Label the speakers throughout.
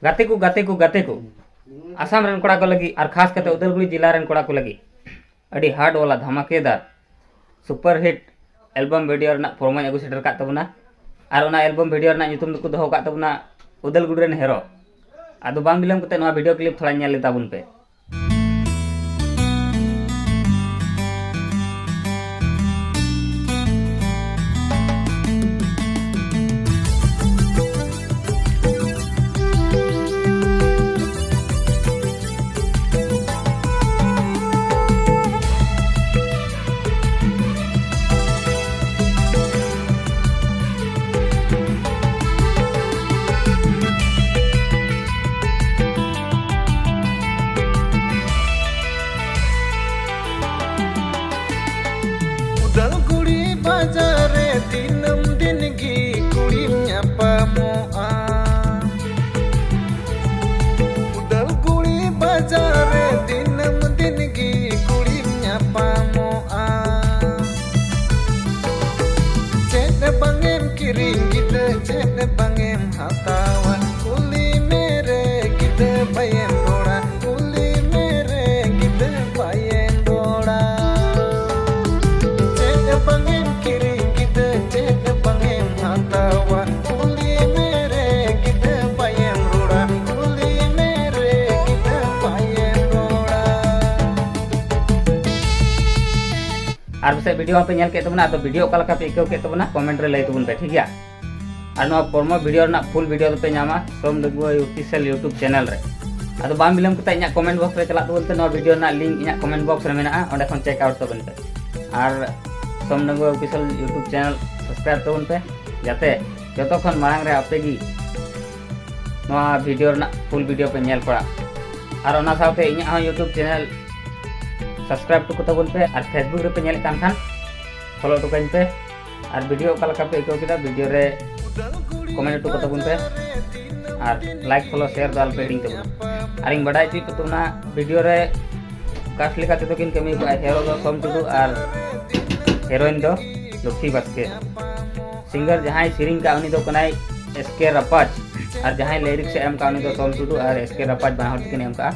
Speaker 1: गाते को आसाम रन कोड़ा को लगी और खास करते उदलगुड़ी जिला रन कोड़ा को लगी अड़ी हार्ड वाला धमाकेदार सुपर हिट एल्बम वीडियो रना फॉर्म अगू सेटर का तबना और ओना एल्बम वीडियो रना ᱧᱩᱛᱩᱢ दको दोहो का तबना उदलगुड़ी रन हेरो आदो बांग बिलम कते नोआ वीडियो क्लिप थोड़ा नेल लेताबुन पे।
Speaker 2: उदलगुड़ी बाजारे दिनम दिन की कुड़ी ᱧᱟᱯᱟᱢᱚᱜᱼᱟ उदलगुड़ी बाजारे दिनम दिन की कुड़ी ᱧᱟᱯᱟᱢᱚᱜᱼᱟ चेद बंगेम किरिंग गिदा चेद बंगेम हतावा कुली मेरे गिदा bayem रोड़ा कुली मेरे गिदा bayem रोड़ा bangem kiring kita ced bangem hatawa kuli mere kita bayem roda kuli mere kita bayem roda
Speaker 1: और से वीडियो पे नेल के तबना तो वीडियो का लका पे इको के तबना कमेंट रे लई तबन पे ठीक है और नो प्रोमो वीडियो ना फुल वीडियो पे नामा सोम दगुआ ऑफिशियल यूट्यूब चैनल रे आदो बाम बिलम कते इना कमेंट बॉक्स रे चला तबन ते नो वीडियो ना लिंक इना कमेंट बॉक्स रे मेना ओंडे खन चेक आउट तबन पे और सोम दगुआ ऑफिशियल यूट्यूब चैनल सब्सक्राइब तबन पे जाते जतो खन मांग रे आपे गी नो वीडियो ना फुल वीडियो पे नेल पड़ा और ओना साथे इना यूट्यूब चैनल सब्सक्राइब तो तबन पे और फेसबुक रे पे नेल कान खान फॉलो तो कइन पे और वीडियो का लका पे इको किदा वीडियो रे कमेंट तो तबन पे और लाइक फॉलो शेयर दाल पे डिंग तबन और इन बडाई ची तुमना वीडियो रे कास्ट लेका तो किन कमी को हेरो दो सोम टुडू और हेरोइन दो लक्ष्मी बास्के सिंगर जहां सिरिंग का उनी दो कनाई एसके रपाच और जहां लिरिक्स एम का उनी दो सोम टुडू और एसके रपाच बना हट किन एम का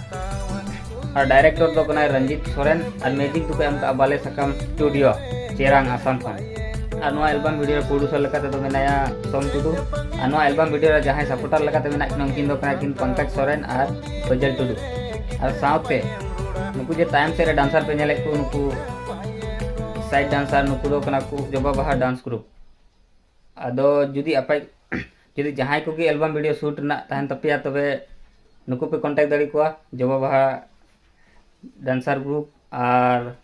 Speaker 1: और डायरेक्टर दो कनाई रंजीत सोरेन और म्यूजिक दो एम का बाले सकम स्टूडियो चेरांग आसाम खान और नो एल्बम वीडियो प्रोड्यूसर लेकाते तो मेनाया सोम टुडू और नो एल्बम वीडियो जहां सपोर्टर लेकाते मेना नमकीन दो कनाई किन पंकज सोरेन और बजल टुडू और साउथे नुकु जे टाइम से डांसर पे नेले को नुकु साइड डांसर नुकु दो कना को जबा बहा डांस ग्रुप आदो जुदी अपाय जुदी जहां को की एल्बम वीडियो शूट ना तहन तपिया तबे नुकु पे कांटेक्ट दाड़ी को जबा बहा डांसर ग्रुप और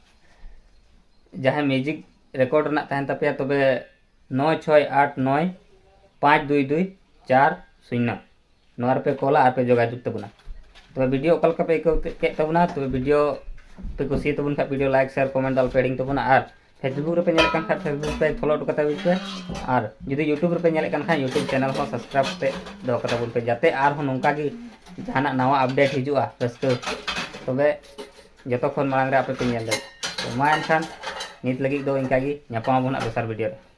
Speaker 1: जहां म्यूजिक रिकॉर्ड ना तहन तपिया तबे 96895224 नोर पे कॉल और पे जोगाजोग तबना तो वीडियो कल का पे के तबना तो वीडियो पे कुसी तबन का वीडियो लाइक शेयर कमेंट दाल पेडिंग तबना और फेसबुक रे पे नेल कान खा फेसबुक पे फॉलो तो कता पे और जदी यूट्यूब रे पे नेल कान खा यूट्यूब चैनल को सब्सक्राइब पे दो कता बोल पे जाते और हो नोंका की जहाना नवा अपडेट हिजुआ रस्ते तबे जतो खन मांग रे आपे पे नेल दे तो मा एनखान नित लगी दो इनका गी ᱧᱟᱯᱟᱢ ᱟᱵᱚᱱ ᱫᱚᱥᱟᱨ वीडियो रे।